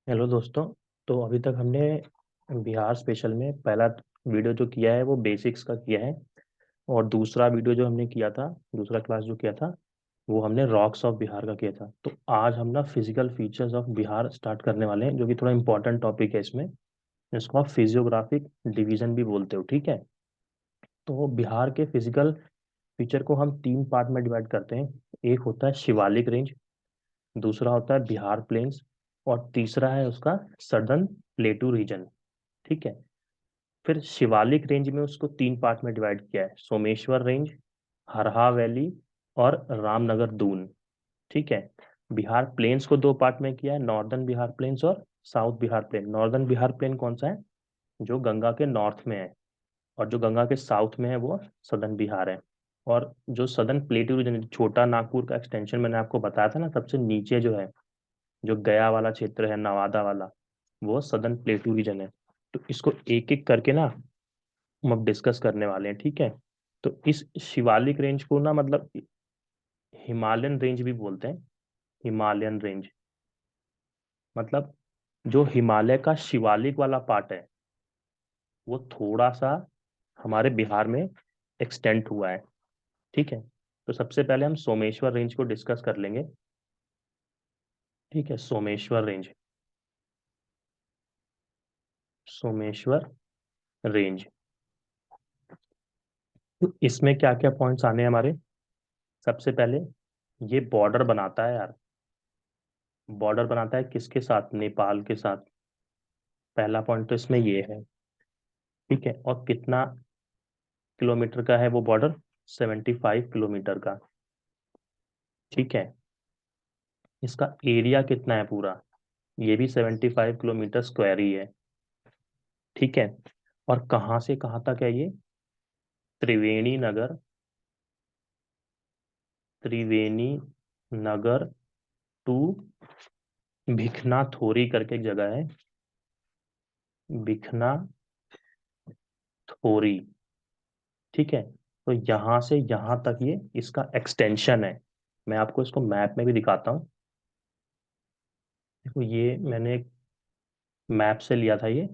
Hello दोस्तों। तो अभी तक हमने बिहार स्पेशल में पहला वीडियो जो किया है वो बेसिक्स का किया है। और दूसरा वीडियो जो हमने किया था, दूसरा क्लास जो किया था, वो हमने रॉक्स ऑफ बिहार का किया था। तो आज हम ना physical features of Bihar start करने वाले हैं, जो कि थोड़ा इंपॉर्टेंट टॉपिक है इसमें। इसको आप फिजियोग्राफिक डिवीजन भी बोलते हो, ठीक है। तो बिहार के फिजिकल फीचर को हम तीन पार्ट में डिवाइड करते हैं। एक होता है शिवालिक रेंज, दूसरा होता है बिहार प्लेन्स, और तीसरा है उसका सदर्न प्लेटू रीजन, ठीक है। फिर शिवालिक रेंज में उसको तीन पार्ट में डिवाइड किया है: सोमेश्वर रेंज, हरहा वैली और रामनगर दून, ठीक है। बिहार प्लेन्स को दो पार्ट में किया है: नॉर्दर्न बिहार प्लेन्स और south Bihar plain. Northern Bihar plain कौन सा है? जो गंगा के नॉर्थ में है। और जो गंगा के साउथ में है वो सदर्न बिहार है। और जो सदर्न प्लेटू रीजन, छोटा नागपुर का एक्सटेंशन मैंने आपको बताया था ना, सबसे नीचे जो है, जो गया वाला क्षेत्र है, नवादा वाला, वो सदर्न प्लेटू रीजन है। तो इसको एक एक करके ना हम अब डिस्कस करने वाले हैं, ठीक है। तो इस शिवालिक रेंज को ना, मतलब हिमालयन रेंज भी बोलते हैं। हिमालयन रेंज मतलब जो हिमालय का शिवालिक वाला पार्ट है, वो थोड़ा सा हमारे बिहार में एक्सटेंड हुआ है, ठीक है। तो सबसे पहले हम सोमेश्वर रेंज को डिस्कस कर लेंगे, ठीक है। Someshwar range, Someshwar range. तो इसमें क्या क्या पॉइंट्स आने हैं हमारे? सबसे पहले, ये बॉर्डर बनाता है यार। बॉर्डर बनाता है किसके साथ? नेपाल के साथ। पहला पॉइंट तो इसमें ये है, ठीक है। और कितना किलोमीटर का है वो बॉर्डर? 75 किलोमीटर का, ठीक है। इसका एरिया कितना है पूरा? ये भी 75 किलोमीटर स्क्वायर ही है, ठीक है। और कहाँ से कहाँ तक है ये? त्रिवेणी नगर, त्रिवेणी नगर टू भिखना थोरी करके एक जगह है, भिखना थोरी, ठीक है। तो यहाँ से यहाँ तक ये इसका एक्सटेंशन है। मैं आपको इसको मैप में भी दिखाता हूँ। देखो, ये मैंने एक मैप से लिया था ये।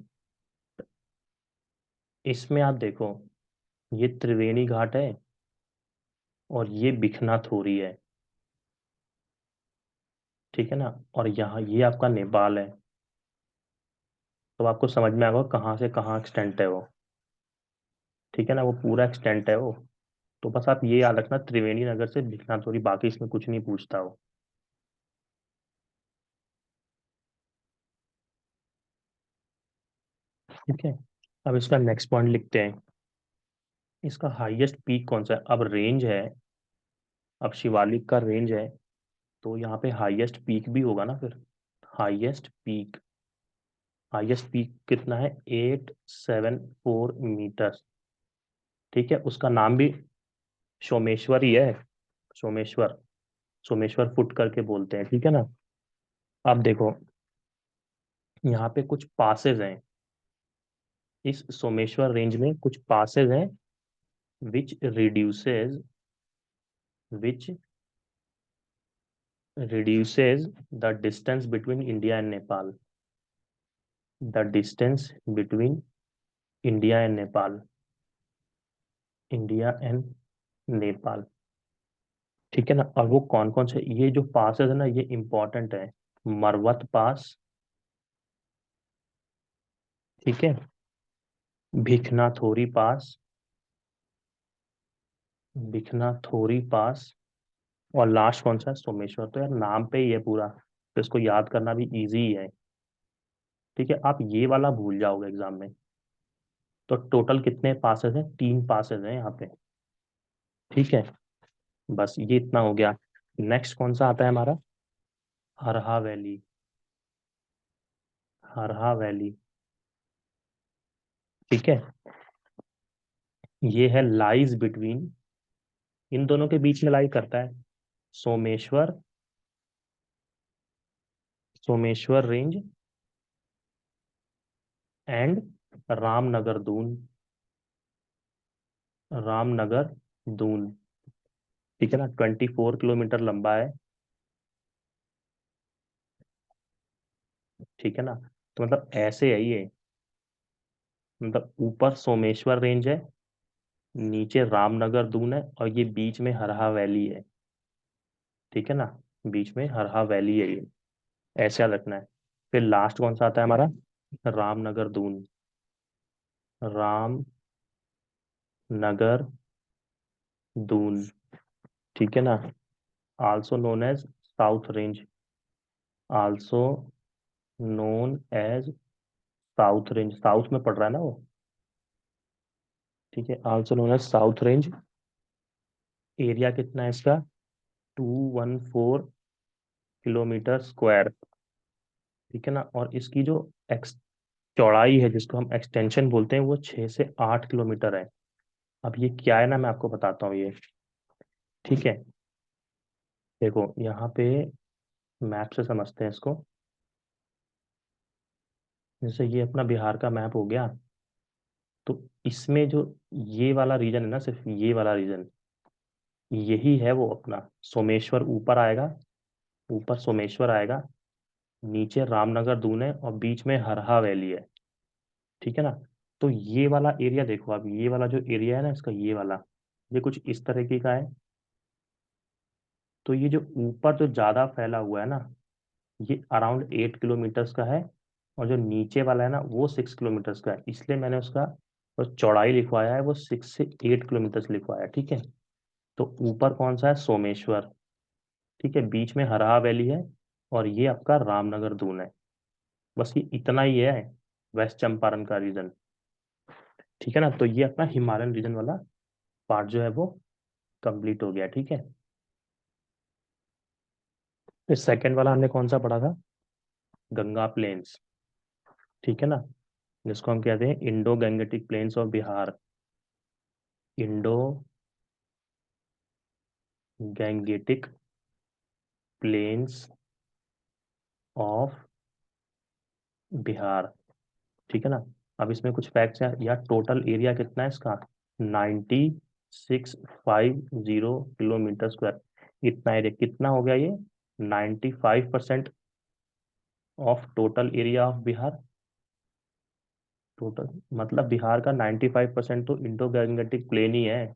इसमें आप देखो, ये त्रिवेणी घाट है और ये बिखना थोरी है, ठीक है ना। और यहाँ ये आपका नेपाल है। तो आपको समझ में आएगा कहाँ से कहाँ एक्सटेंट है वो, ठीक है ना। वो पूरा एक्सटेंट है वो। तो बस आप ये याद रखना, त्रिवेणी नगर से बिखना थोरी, बाकी इसमें कुछ नहीं पूछता वो, ठीक है। अब इसका नेक्स्ट पॉइंट लिखते हैं। इसका हाईएस्ट पीक कौन सा है? अब रेंज है, अब शिवालिक का रेंज है, तो यहाँ पे हाईएस्ट पीक भी होगा ना फिर। हाईएस्ट पीक, हाईएस्ट पीक कितना है? 874 मीटर, ठीक है। उसका नाम भी सोमेश्वर ही है। सोमेश्वर, सोमेश्वर फुट करके बोलते हैं, ठीक है ना। अब देखो, यहाँ पे कुछ पासेज हैं। इस सोमेश्वर रेंज में कुछ पासेज हैं, which reduces, which reduces the distance between India and Nepal. The distance between India and Nepal. India and Nepal, ठीक है ना। और वो कौन कौन से ये जो पासेस है ना, ये इंपॉर्टेंट है। मरवत पास, ठीक है। भिखनाथोरी पास, भिखनाथोरी पास। और लास्ट कौन सा है? सोमेश्वर। तो यार नाम पे ही है पूरा, तो इसको याद करना भी इजी ही है, ठीक है। आप ये वाला भूल जाओगे एग्जाम में। तो टोटल कितने पासेस हैं? तीन पासेस हैं यहाँ पे, ठीक है। बस ये इतना हो गया। नेक्स्ट कौन सा आता है हमारा? हरहा वैली, हरहा वैली, ठीक है। ये है लाइज बिटवीन, इन दोनों के बीच में लाई करता है, सोमेश्वर, सोमेश्वर रेंज एंड रामनगर दून, रामनगर दून, ठीक है ना। 24 किलोमीटर लंबा है। ठीक है ना। तो मतलब ऐसे है ये, मतलब ऊपर सोमेश्वर रेंज है, नीचे रामनगर दून है, और ये बीच में हरहा वैली है। ठीक है ना, बीच में हरहा वैली है ये, ऐसे याद रखना है। फिर लास्ट कौन सा आता है हमारा, रामनगर दून। रामनगर दून, ठीक है ना, also known as south range, also known as south range, south में पड़ रहा है ना वो। ठीक है, also known as south range. Area कितना है इसका, 214 किलोमीटर स्क्वायर। ठीक है ना, और इसकी जो एक्स चौड़ाई है, जिसको हम एक्सटेंशन बोलते हैं, वो 6 से 8 किलोमीटर है। अब ये क्या है ना, मैं आपको बताता हूँ ये। ठीक है, देखो यहाँ पे मैप से समझते हैं इसको। जैसे ये अपना बिहार का मैप हो गया, तो इसमें जो ये वाला रीजन है ना, सिर्फ ये वाला रीजन, यही है वो अपना सोमेश्वर। ऊपर आएगा, ऊपर सोमेश्वर आएगा, नीचे रामनगर दून है, और बीच में हरहा वैली है। ठीक है ना। तो ये वाला एरिया देखो, अब ये वाला जो एरिया है ना इसका, ये वाला, ये कुछ इस तरीके का है। तो ये जो ऊपर जो ज्यादा फैला हुआ है ना, ये अराउंड 8 किलोमीटर्स का है, और जो नीचे वाला है ना वो 6 किलोमीटर्स का है, इसलिए मैंने उसका जो चौड़ाई लिखवाया है वो 6 से 8 किलोमीटर्स लिखवाया है। ठीक है। तो ऊपर कौन सा है, सोमेश्वर। ठीक है, बीच में हरहा वैली है, और ये आपका रामनगर दून है। बस ये इतना ही है वेस्ट चंपारण का रीजन। ठीक है ना, तो ये अपना हिमालयन रीजन वाला पार्ट जो है वो कंप्लीट हो गया। ठीक है। फिर सेकंड वाला हमने कौन सा पढ़ा था, गंगा प्लेन्स। ठीक है ना, जिसको हम कहते हैं Indo Gangetic plains of Bihar, Indo Gangetic plains of Bihar. ठीक है ना। अब इसमें कुछ फैक्ट्स हैं यार, टोटल एरिया कितना है इसका, 9650 किलोमीटर स्क्वायर। इतना एरिया कितना हो गया ये, 95% of total area of Bihar. Total मतलब बिहार का 95% तो इंडो गैंगेटिक प्लेन ही है।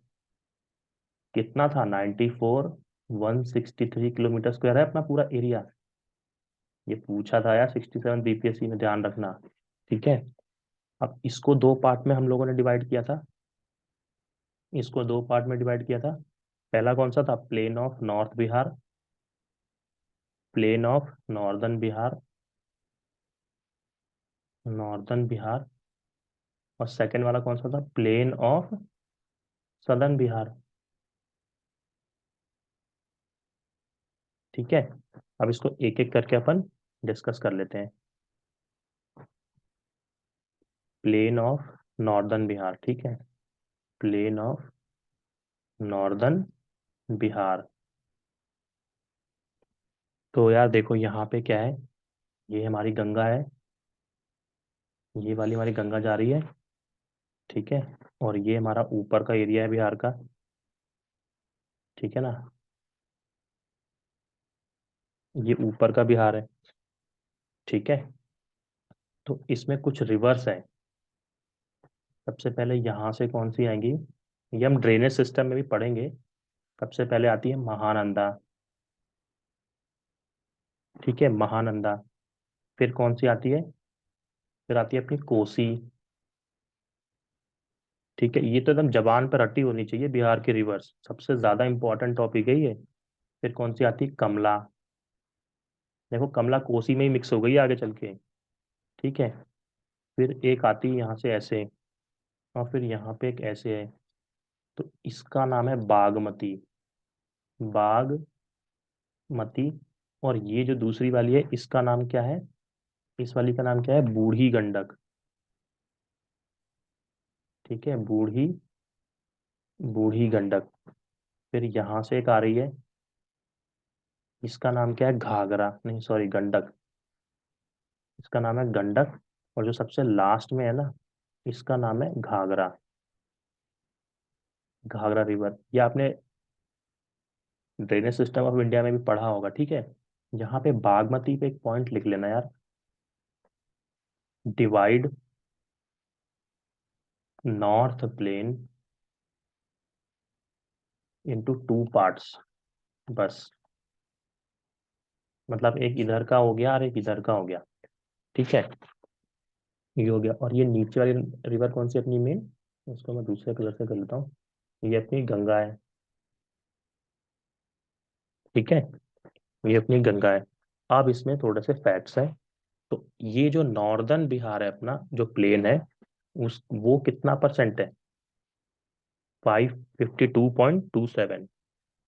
कितना था, 94,163 किलोमीटर स्क्वायर है अपना पूरा एरिया। ये पूछा था यार 67 बीपीएससी में, ध्यान रखना। ठीक है। अब इसको दो पार्ट में हम लोगों ने डिवाइड किया था, इसको दो पार्ट में डिवाइड किया था। पहला कौन सा था, plain of north Bihar, plain of northern Bihar, northern Bihar. और सेकंड वाला कौन सा था, प्लेन ऑफ सदर्न बिहार। ठीक है। अब इसको एक एक करके अपन डिस्कस कर लेते हैं। प्लेन ऑफ नॉर्दर्न बिहार, ठीक है, प्लेन ऑफ नॉर्दर्न बिहार। तो यार देखो यहाँ पे क्या है, ये हमारी गंगा है, ये वाली हमारी गंगा जा रही है। ठीक है, और ये हमारा ऊपर का एरिया है बिहार का। ठीक है ना, ये ऊपर का बिहार है। ठीक है, तो इसमें कुछ रिवर्स है। सबसे पहले यहाँ से कौन सी आएंगी, ये हम ड्रेनेज सिस्टम में भी पढ़ेंगे। सबसे पहले आती है महानंदा। ठीक है, महानंदा। फिर कौन सी आती है, फिर आती है अपनी कोसी। ठीक है, ये तो एकदम जबान पर रटी होनी चाहिए, बिहार के रिवर्स सबसे ज्यादा इंपॉर्टेंट टॉपिक है ये। फिर कौन सी आती है, कमला। देखो कमला कोसी में ही मिक्स हो गई है आगे चल के। ठीक है, फिर एक आती है यहाँ से ऐसे, और फिर यहाँ पे एक ऐसे है, तो इसका नाम है बागमती, बागमती। और ये जो दूसरी वाली है इसका नाम क्या है, इस वाली का नाम क्या है, बूढ़ी गंडक। ठीक है, बूढ़ी, बूढ़ी गंडक। फिर यहाँ से एक आ रही है, इसका नाम क्या है, घाघरा, नहीं सॉरी गंडक, इसका नाम है गंडक। और जो सबसे लास्ट में है ना, इसका नाम है घाघरा, घाघरा रिवर। ये आपने ड्रेनेज सिस्टम ऑफ इंडिया में भी पढ़ा होगा। ठीक है, यहाँ पे बागमती पे एक पॉइंट लिख लेना यार, divide north plain into two parts. बस, मतलब एक इधर का हो गया और एक इधर का हो गया। ठीक है, ये हो गया। और ये नीचे वाली रिवर कौन सी अपनी मेन, उसको मैं दूसरे कलर से कर लेता हूँ। ये अपनी गंगा है। ठीक है, ये अपनी गंगा है। अब इसमें थोड़े से फैक्ट्स हैं। तो ये जो नॉर्दर्न बिहार है अपना, जो प्लेन है, उस वो कितना परसेंट है? 552.27।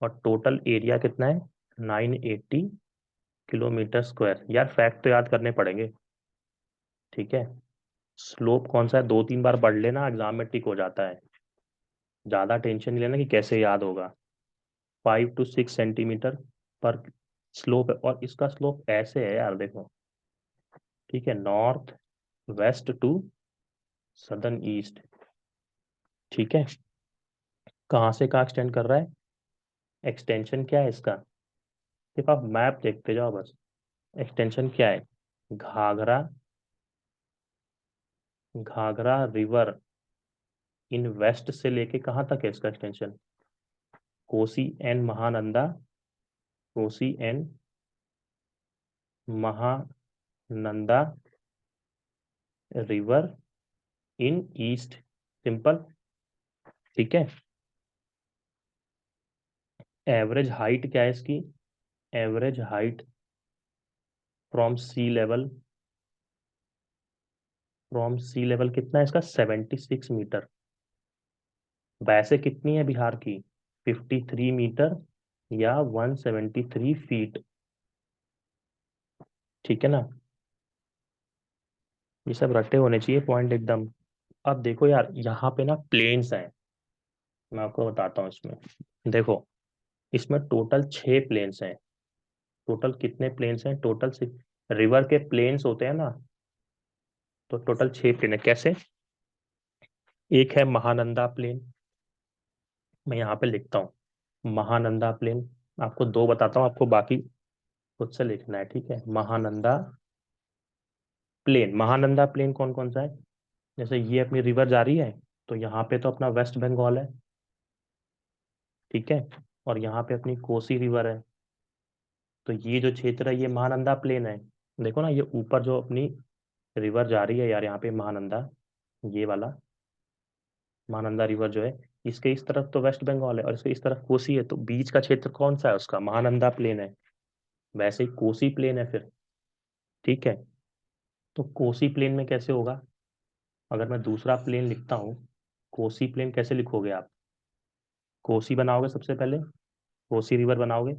और टोटल एरिया कितना है? 980 किलोमीटर स्क्वायर। यार फैक्ट तो याद करने पड़ेंगे। ठीक है, स्लोप कौन सा है, दो तीन बार पढ़ लेना, एग्जाम में टिक हो जाता है। ज्यादा टेंशन नहीं लेना कि कैसे याद होगा। 5 to 6 सेंटीमीटर पर स्लोप है। और इसका स्लोप ऐसे है यार, देखो। ठीक है, north west to southern east. ठीक है, कहाँ से कहाँ एक्सटेंड कर रहा है? एक्सटेंशन क्या है इसका? सिर्फ आप मैप देखते जाओ बस। एक्सटेंशन क्या है? Ghaghara, Ghaghara river in west से लेके कहाँ तक है इसका extension? Kosi and Mahananda, Kosi and Mahananda river in east. Simple. ठीक है, एवरेज हाइट क्या है इसकी? Average height from sea level, from sea level कितना है इसका? 76 मीटर। वैसे कितनी है बिहार की? 53 मीटर या 173 फीट। ठीक है ना, ये सब रट्टे होने चाहिए पॉइंट एकदम। अब देखो यार, यहाँ पे ना प्लेन्स हैं। मैं आपको बताता हूँ इसमें। देखो, इसमें टोटल 6 प्लेन्स हैं। टोटल कितने प्लेन्स हैं? टोटल से रिवर के प्लेन्स होते हैं ना, तो टोटल 6 प्लेन है। कैसे? एक है महानंदा प्लेन, मैं यहाँ पे लिखता हूँ महानंदा प्लेन। आपको दो बताता हूँ, आपको बाकी खुद से लिखना है। ठीक है, महानंदा प्लेन। महानंदा प्लेन कौन कौन सा है? जैसे ये अपनी रिवर जा रही है, तो यहाँ पे तो अपना वेस्ट बंगाल है। ठीक है, और यहाँ पे अपनी कोसी रिवर है। तो ये जो क्षेत्र है, ये महानंदा प्लेन है। देखो ना, ये ऊपर जो अपनी रिवर जा रही है यार, यहाँ पे महानंदा, ये वाला महानंदा रिवर जो है, इसके इस तरफ तो वेस्ट बंगाल है और इसके इस तरफ कोसी है। तो बीच का क्षेत्र कौन सा है उसका? महानंदा प्लेन है। वैसे ही कोसी प्लेन है फिर। ठीक है, तो कोसी प्लेन में कैसे होगा? अगर मैं दूसरा प्लेन लिखता हूँ, कोसी प्लेन कैसे लिखोगे आप? कोसी बनाओगे सबसे पहले, कोसी रिवर बनाओगे।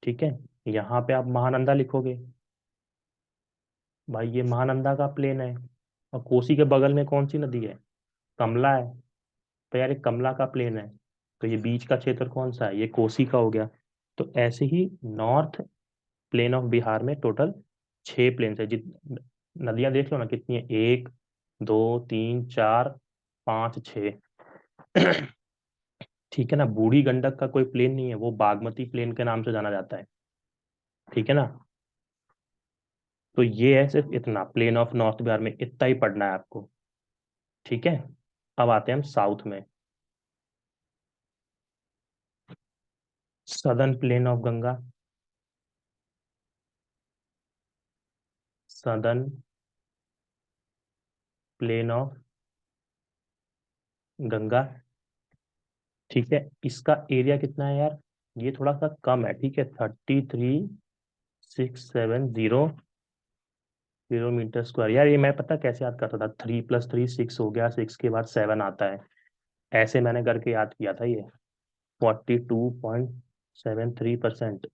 ठीक है, यहाँ पे आप महानंदा लिखोगे। भाई ये महानंदा का प्लेन है। और कोसी के बगल में कौन सी नदी है? कमला है। तो यार ये कमला का प्लेन है। तो ये बीच का क्षेत्र कौन सा है? ये कोसी का हो गया। तो ऐसे ही नॉर्थ प्लेन ऑफ बिहार में टोटल 6 प्लेन्स है। जित नदियां देख लो ना कितनी है, 1 2 3 4 5 6। ठीक है ना, बूढ़ी गंडक का कोई प्लेन नहीं है, वो बागमती प्लेन के नाम से जाना जाता है। ठीक है ना, तो ये है सिर्फ इतना, प्लेन ऑफ नॉर्थ बिहार में इतना ही पढ़ना है आपको। ठीक है, अब आते हैं हम साउथ में। Southern plain of Ganga, southern plain of Ganga. ठीक है, इसका एरिया कितना है यार? ये थोड़ा सा कम है। ठीक है, 33,670 किलोमीटर स्क्वायर। यार ये मैं पता कैसे याद करता था, 3 + 3 6 हो गया, 6 के बाद 7 आता है। ऐसे मैंने करके याद किया था ये। 42.73%।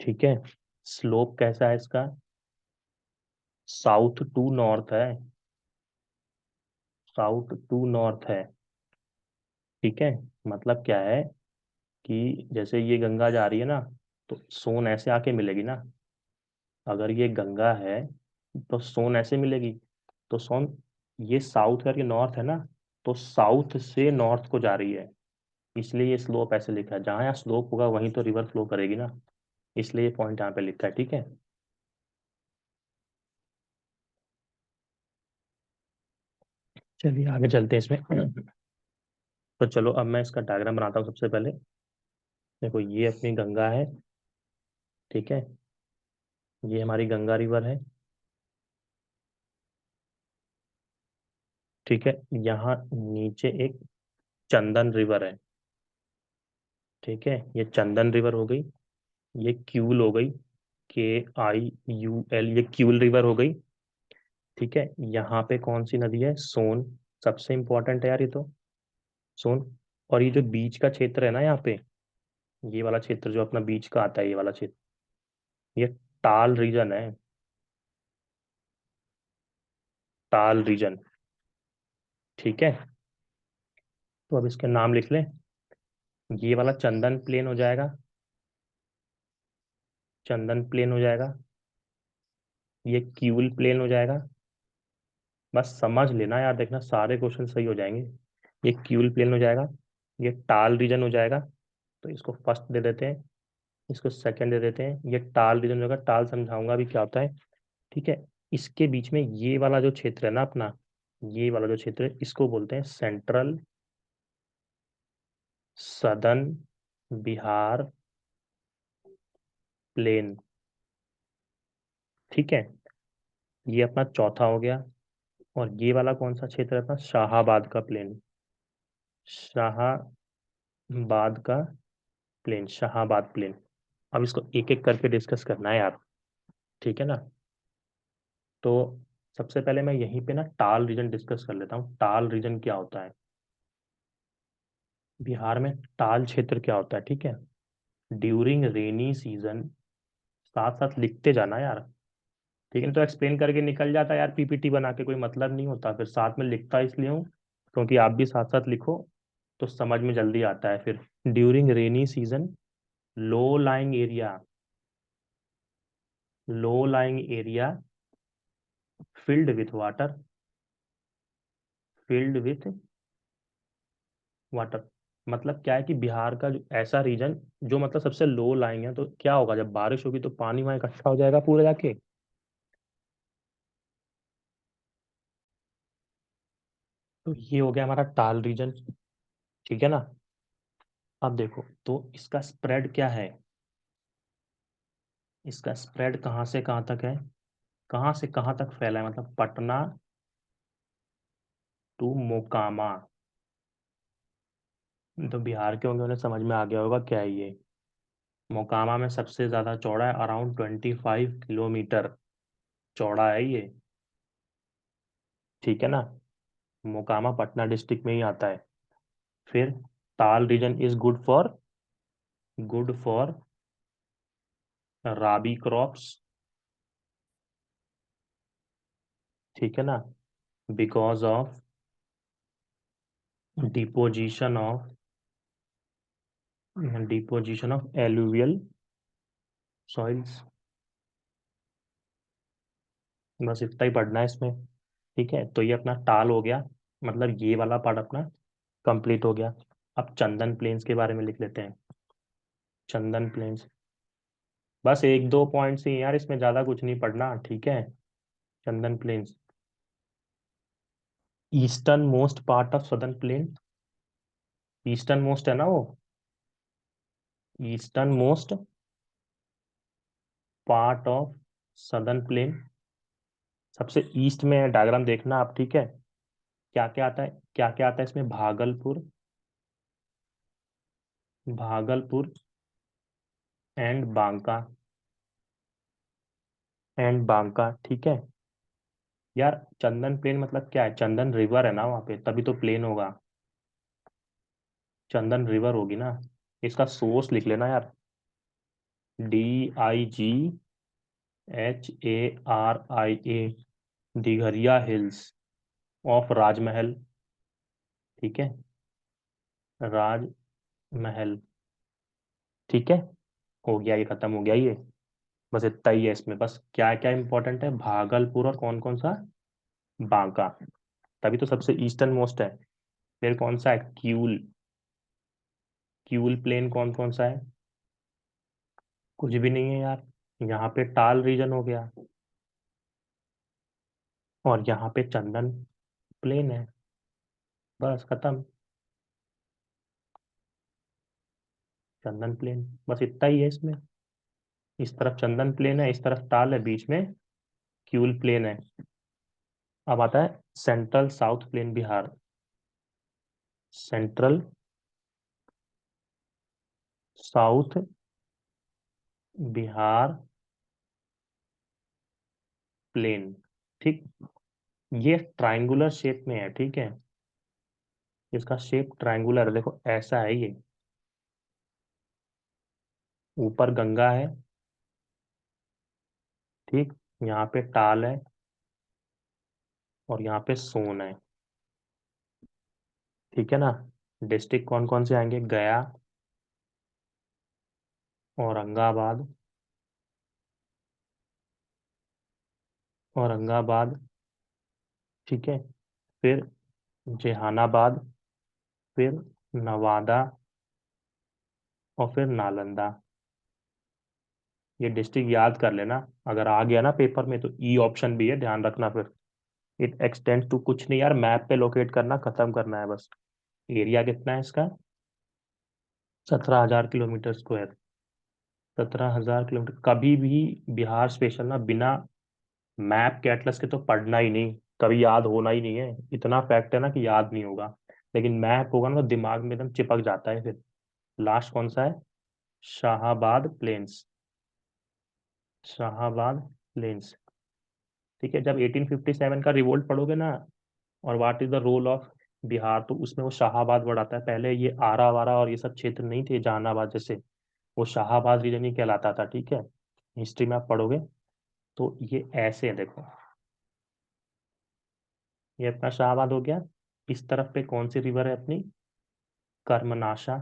ठीक है, स्लोप कैसा है इसका? साउथ टू नॉर्थ है, साउथ टू नॉर्थ है। ठीक है, मतलब क्या है कि जैसे ये गंगा जा रही है ना, तो सोन ऐसे आके मिलेगी ना। अगर ये गंगा है तो सोन ऐसे मिलेगी। तो सोन, ये साउथ है और ये नॉर्थ है ना, तो साउथ से नॉर्थ को जा रही है। इसलिए ये स्लोप ऐसे लिखा है। जहाँ यहाँ स्लोप होगा वहीं तो रिवर फ्लो करेगी ना, इसलिए ये पॉइंट यहाँ पे लिखा है। ठीक है, चलिए आगे चलते हैं इसमें। तो चलो अब मैं इसका डायग्राम बनाता हूँ सबसे पहले। देखो ये अपनी गंगा है, ठीक है। ये हमारी गंगा रिवर है, ठीक है। यहाँ नीचे एक चंदन रिवर है, ठीक है। ये चंदन रिवर हो गई। ये क्यूल हो गई, KIUL, ये क्यूल रिवर हो गई, ठीक है। यहाँ पे कौन सी नदी है? सोन, सबसे इंपॉर्टेंट है यार ये तो, सोन। और ये जो बीच का क्षेत्र है ना यहाँ पे, ये वाला क्षेत्र जो अपना बीच का आता है, ये वाला क्षेत्र, ये टाल रीजन है, टाल रीजन, ठीक है। तो अब इसके नाम लिख लें। ये वाला चंदन प्लेन हो जाएगा, चंदन प्लेन हो जाएगा। ये क्यूल प्लेन हो जाएगा। बस समझ लेना यार, देखना सारे क्वेश्चन सही हो जाएंगे। ये क्यूल प्लेन हो जाएगा, ये टाल रीजन हो जाएगा। तो इसको फर्स्ट दे देते हैं, इसको सेकंड दे देते हैं। ये टाल रीजन होगा, टाल समझाऊंगा अभी क्या होता है, ठीक है। इसके बीच में ये वाला जो क्षेत्र है ना अपना, ये वाला जो क्षेत्र है, इसको बोलते हैं सेंट्रल सदर्न बिहार प्लेन, ठीक है। ये अपना चौथा हो गया। और ये वाला कौन सा क्षेत्र है अपना? शाहाबाद का प्लेन, शाहाबाद का प्लेन, शाहाबाद प्लेन। अब इसको एक एक करके डिस्कस करना है यार, ठीक है ना। तो सबसे पहले मैं यहीं पे ना टाल रीजन डिस्कस कर लेता हूँ। टाल रीजन क्या होता है? बिहार में टाल क्षेत्र क्या होता है, ठीक है। ड्यूरिंग रेनी सीजन, साथ साथ लिखते जाना यार, ठीक है। तो एक्सप्लेन करके निकल जाता है यार, PPT बना के कोई मतलब नहीं होता, फिर साथ में लिखता इसलिए हूँ क्योंकि आप भी साथ साथ लिखो तो समझ में जल्दी आता है फिर। During rainy season, low lying area, low lying area filled with water, filled with water. मतलब क्या है कि बिहार का जो ऐसा रीजन जो मतलब सबसे लो लाइंग है, तो क्या होगा जब बारिश होगी तो पानी वहां इकट्ठा हो जाएगा पूरा जाके। तो ये हो गया हमारा टाल रीजन, ठीक है ना। अब देखो तो इसका स्प्रेड क्या है, इसका स्प्रेड कहाँ से कहाँ तक है, कहाँ से कहाँ तक फैला है, मतलब पटना टू मोकामा। तो बिहार के होंगे उन्हें समझ में आ गया होगा क्या है ये। मोकामा में सबसे ज्यादा चौड़ा है, अराउंड 25 किलोमीटर चौड़ा है ये, ठीक है ना। मोकामा पटना डिस्ट्रिक्ट में ही आता है। फिर Tal region is good for, good for rabi crops, ठीक है ना। Because of deposition of, deposition of alluvial soils. बस इतना ही पढ़ना है इसमें, ठीक है। तो ये अपना टाल हो गया, मतलब ये वाला पार्ट अपना कंप्लीट हो गया। अब चंदन प्लेन्स के बारे में लिख लेते हैं। चंदन प्लेन्स, बस एक दो पॉइंट्स ही हैं यार, इसमें ज्यादा कुछ नहीं पढ़ना, ठीक है। Chandan plains, eastern most part of southern plain, eastern most है ना वो, eastern most part of southern plain, सबसे ईस्ट में है। डायग्राम देखना आप, ठीक है। क्या क्या आता है, क्या क्या आता है इसमें? भागलपुर, भागलपुर एंड बांका, एंड बांका, ठीक है। यार चंदन प्लेन मतलब क्या है? चंदन रिवर है ना वहाँ पे, तभी तो प्लेन होगा, चंदन रिवर होगी ना। इसका सोर्स लिख लेना यार, DIGHARIA, दिघरिया हिल्स ऑफ राजमहल, ठीक है, राजमहल, ठीक है। हो गया, ये खत्म हो गया ये। बस इतना ही है इसमें, बस क्या क्या इंपॉर्टेंट है, भागलपुर और कौन कौन सा? बांका, तभी तो सबसे ईस्टर्न मोस्ट है। फिर कौन सा है? क्यूल, क्यूल प्लेन कौन कौन सा है? कुछ भी नहीं है यार। यहाँ पे टाल रीजन हो गया, और यहाँ पे चंदन प्लेन है, बस खत्म। चंदन प्लेन, बस इतना ही है इसमें। इस तरफ चंदन प्लेन है, इस तरफ ताल है, बीच में क्यूल प्लेन है। अब आता है central south plain Bihar. Central south Bihar plain. ठीक। ये ट्रायंगुलर शेप में है, ठीक है। इसका शेप ट्रायंगुलर है, देखो ऐसा है ये। ऊपर गंगा है, ठीक। यहाँ पे टाल है, और यहाँ पे सोन है, ठीक है ना। डिस्ट्रिक्ट कौन कौन से आएंगे? गया, औरंगाबाद, औरंगाबाद, ठीक है। फिर जहानाबाद, फिर नवादा, और फिर नालंदा। ये डिस्ट्रिक्ट याद कर लेना। अगर आ गया ना पेपर में तो ई ऑप्शन भी है, ध्यान रखना फिर। इट एक्सटेंड्स टू, कुछ नहीं यार, मैप पे लोकेट करना, खत्म करना है बस। एरिया कितना है इसका? 17,000 किलोमीटर स्क्वायर। 17,000 किलोमीटर। कभी भी बिहार स्पेशल ना बिना मैप के, एटलस के तो पढ़ना ही नहीं, कभी याद होना ही नहीं है। इतना फैक्ट है ना कि याद नहीं होगा। लेकिन मैप होगा ना तो दिमाग में एकदम चिपक जाता है फिर। लास्ट कौन सा है? शाहाबाद प्लेन्स। शाहाबाद प्लेन्स, ठीक है। जब 1857 का रिवोल्ट पढ़ोगे ना, और what is the role of Bihar, तो उसमें वो शाहाबाद वर्ड आता है। पहले ये आरा वारा और ये सब क्षेत्र नहीं थे जहानाबाद जैसे, वो शाहाबाद रीजन ही कहलाता था, ठीक है। हिस्ट्री में आप पढ़ोगे तो ये ऐसे है, देखो। ये अपना शाहाबाद हो गया। इस तरफ पे कौन सी रिवर है अपनी? कर्मनाशा।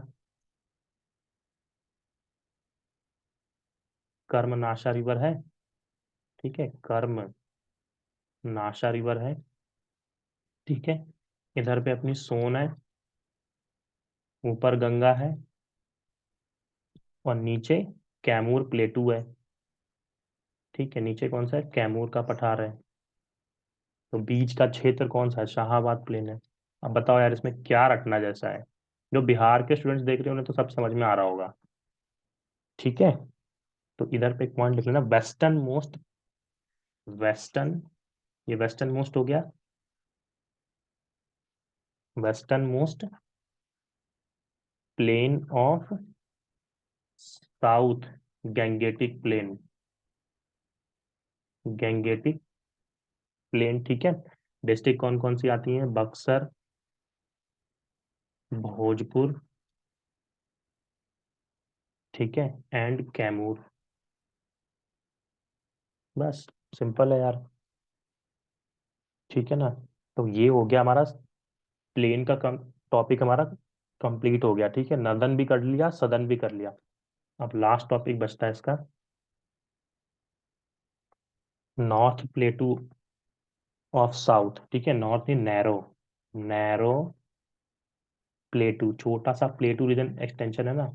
कर्मनाशा रिवर है, ठीक है। नाशा रिवर है, ठीक है। इधर पे अपनी सोन है, ऊपर गंगा है, और नीचे कैमूर प्लेटू है, ठीक है। नीचे कौन सा है? कैमूर का पठार है। तो बीच का क्षेत्र कौन सा है? शाहाबाद प्लेन है। अब बताओ यार, इसमें क्या रखना जैसा है? जो बिहार के स्टूडेंट्स देख रहे हो उन्हें तो सब समझ में आ रहा होगा, ठीक है। तो इधर पे एक पॉइंट लिख लेना, वेस्टर्न मोस्ट। वेस्टर्न, ये वेस्टर्न मोस्ट हो गया। Western most plain of south Gangetic plain. Gangetic plain, ठीक है। डिस्ट्रिक्ट कौन कौन सी आती हैं? बक्सर, भोजपुर, ठीक है, एंड कैमूर। बस, सिंपल है यार, ठीक है ना। तो ये हो गया हमारा प्लेन का टॉपिक हमारा कंप्लीट हो गया, ठीक है। नर्दन भी कर लिया, सदन भी कर लिया। अब लास्ट टॉपिक बचता है इसका, नॉर्थ प्लेटू ऑफ साउथ, ठीक है। नॉर्थ इन नैरो, नैरो प्लेटू, छोटा सा प्लेटू रीजन एक्सटेंशन है ना।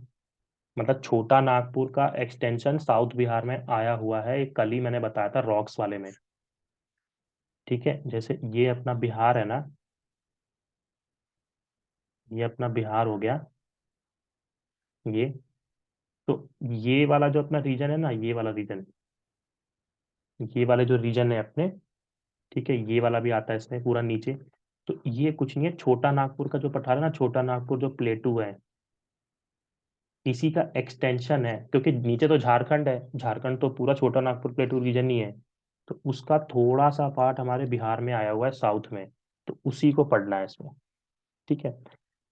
मतलब छोटा नागपुर का एक्सटेंशन साउथ बिहार में आया हुआ है, एक कल ही मैंने बताया था रॉक्स वाले में, ठीक है। जैसे ये अपना बिहार है ना, ये अपना बिहार हो गया ये। तो ये वाला जो अपना रीजन है ना, ये वाला रीजन, ये वाले जो रीजन है अपने, ठीक है, ये वाला भी आता है इसमें पूरा नीचे। तो ये कुछ नहीं है, छोटा नागपुर का जो पठार है ना, छोटा नागपुर जो प्लेटू है, इसी का एक्सटेंशन है। क्योंकि नीचे तो झारखंड है, झारखंड तो पूरा छोटा नागपुर प्लेटू रीजन ही है। तो उसका थोड़ा सा पार्ट हमारे बिहार में आया हुआ है साउथ में, तो उसी को पढ़ना है इसमें, ठीक है।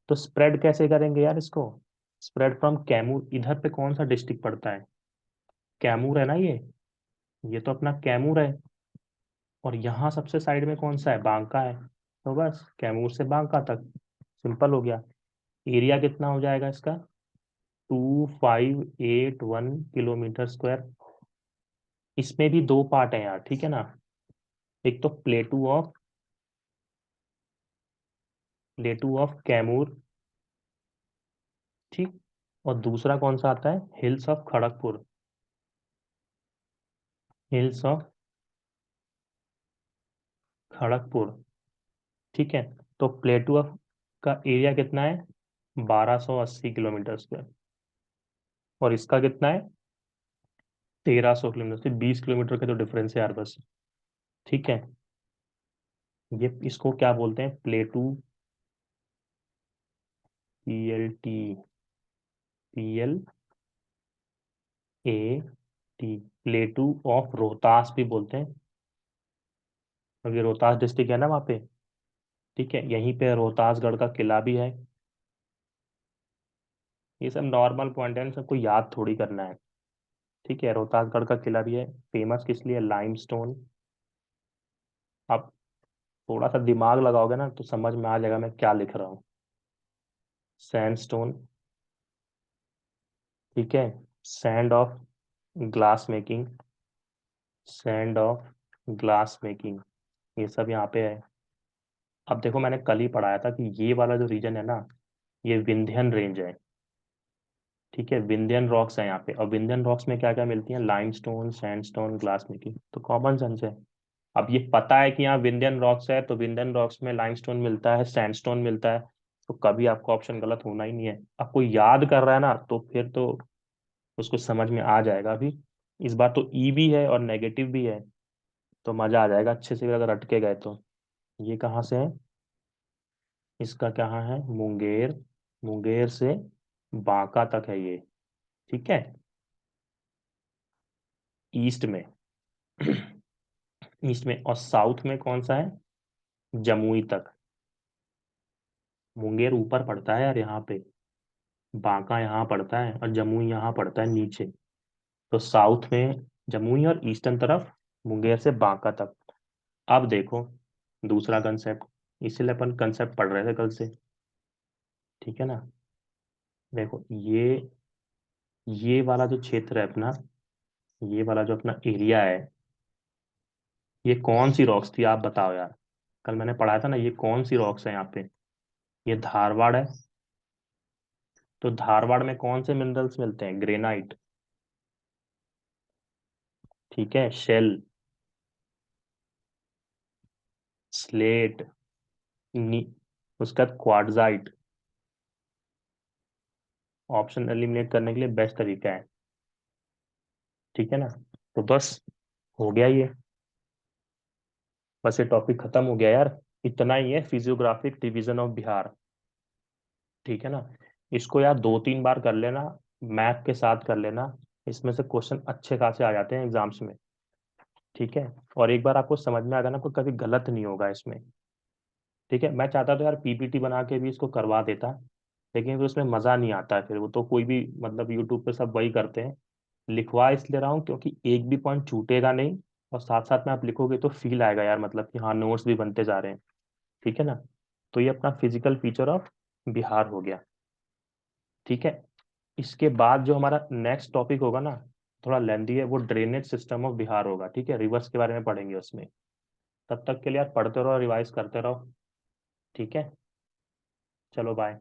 तो स्प्रेड कैसे करेंगे यार इसको? स्प्रेड फ्रॉम कैमूर, इधर पे कौन सा डिस्ट्रिक्ट पड़ता है? कैमूर है ना ये तो अपना कैमूर है। और यहाँ सबसे साइड में कौन सा है? बांका है। तो बस कैमूर से बांका तक, सिंपल हो गया। एरिया कितना हो जाएगा इसका? 2581 किलोमीटर स्क्वायर। इसमें भी दो पार्ट है यार, ठीक है ना। एक तो प्लेटू ऑफ कैमूर, ठीक। और दूसरा कौन सा आता है? Hills of Kharagpur. Hills of Kharagpur, ठीक है। तो प्लेटू ऑफ का एरिया कितना है? 1280 किलोमीटर स्क्वायर। और इसका कितना है? 1300 किलोमीटर। से 20 किलोमीटर का जो डिफरेंस है यार बस। ठीक है। ये इसको क्या बोलते हैं? प्लेटू, PLT, PLAT, प्लेटू ऑफ रोहतास भी बोलते हैं। अब ये रोहतास डिस्ट्रिक्ट है ना वहाँ पे। ठीक है, यहीं पे रोहतासगढ़ का किला भी है। ये सब नॉर्मल पॉइंट है, इन सबको याद थोड़ी करना है। ठीक है, रोहतासगढ़ का किला भी है। फेमस किस लिए? लाइमस्टोन। आप थोड़ा सा दिमाग लगाओगे ना तो समझ में आ जाएगा मैं क्या लिख रहा हूँ। सैंडस्टोन। ठीक है। Sand of glass making, sand of glass making, ये सब यहाँ पे है। अब देखो, मैंने कल ही पढ़ाया था कि ये वाला जो रीजन है ना, ये विंध्यन रेंज है। ठीक है, विंध्यन रॉक्स है यहाँ पे। और विंध्यन रॉक्स में क्या क्या मिलती है? Limestone, sandstone, glass making. तो कॉमन सेंस है। अब ये पता है कि यहाँ विंध्यन रॉक्स है, तो विंध्यन रॉक्स में लाइमस्टोन मिलता है, सैंडस्टोन मिलता है। तो कभी आपका ऑप्शन गलत होना ही नहीं है। अब कोई याद कर रहा है ना, तो फिर तो उसको समझ में आ जाएगा अभी। इस बार तो ई भी है और नेगेटिव भी है, तो मजा आ जाएगा अच्छे से अगर अटके गए तो। ये कहाँ से है? इसका कहाँ है? मुंगेर। मुंगेर से बांका तक है ये। ठीक है, ईस्ट में। ईस्ट में। और साउथ में कौन सा है? जमुई तक। मुंगेर ऊपर पड़ता है यार यहाँ पे, बांका यहाँ पड़ता है, और जमुई यहाँ पड़ता है नीचे। तो साउथ में जमुई और ईस्टर्न तरफ मुंगेर से बांका तक। अब देखो दूसरा कंसेप्ट, इसीलिए अपन कंसेप्ट पढ़ रहे थे कल से। ठीक है ना। देखो ये वाला जो क्षेत्र है अपना, ये वाला जो अपना एरिया है, ये कौन सी रॉक्स थी आप बताओ यार। कल मैंने पढ़ाया था ना, ये कौन सी रॉक्स है यहाँ पे? ये धारवाड़ है। तो धारवाड़ में कौन से मिनरल्स मिलते हैं? ग्रेनाइट। ठीक है, शेल, स्लेट, नी, उसका क्वार्ट्जाइट। ऑप्शन एलिमिनेट करने के लिए बेस्ट तरीका है। ठीक है ना। तो बस हो गया ये। बस ये टॉपिक खत्म हो गया यार। इतना ही है फिजियोग्राफिक डिवीजन ऑफ बिहार। ठीक है ना। इसको यार 2-3 बार कर लेना, मैप के साथ कर लेना। इसमें से क्वेश्चन अच्छे खासे आ जाते हैं एग्जाम्स में। ठीक है। और एक बार आपको समझ में आ गया ना, कोई कभी गलत नहीं होगा इसमें। ठीक है, मैं चाहता तो यार PPT बना के भी इसको करवा देता, लेकिन फिर उसमें मज़ा नहीं आता है। फिर वो तो कोई भी मतलब यूट्यूब पे सब वही करते हैं। लिखवा इसलिए रहा हूँ क्योंकि एक भी पॉइंट छूटेगा नहीं, और साथ साथ में आप लिखोगे तो फील आएगा यार, मतलब कि हाँ नोट्स भी बनते जा रहे हैं। ठीक है ना। तो ये अपना फिजिकल फीचर ऑफ बिहार हो गया। ठीक है। इसके बाद जो हमारा नेक्स्ट टॉपिक होगा ना, थोड़ा लेंदी है, वो ड्रेनेज सिस्टम ऑफ बिहार होगा। ठीक है, रिवर्स के बारे में पढ़ेंगे उसमें। तब तक के लिए आप पढ़ते रहो, रिवाइज करते रहो। ठीक है, चलो बाय।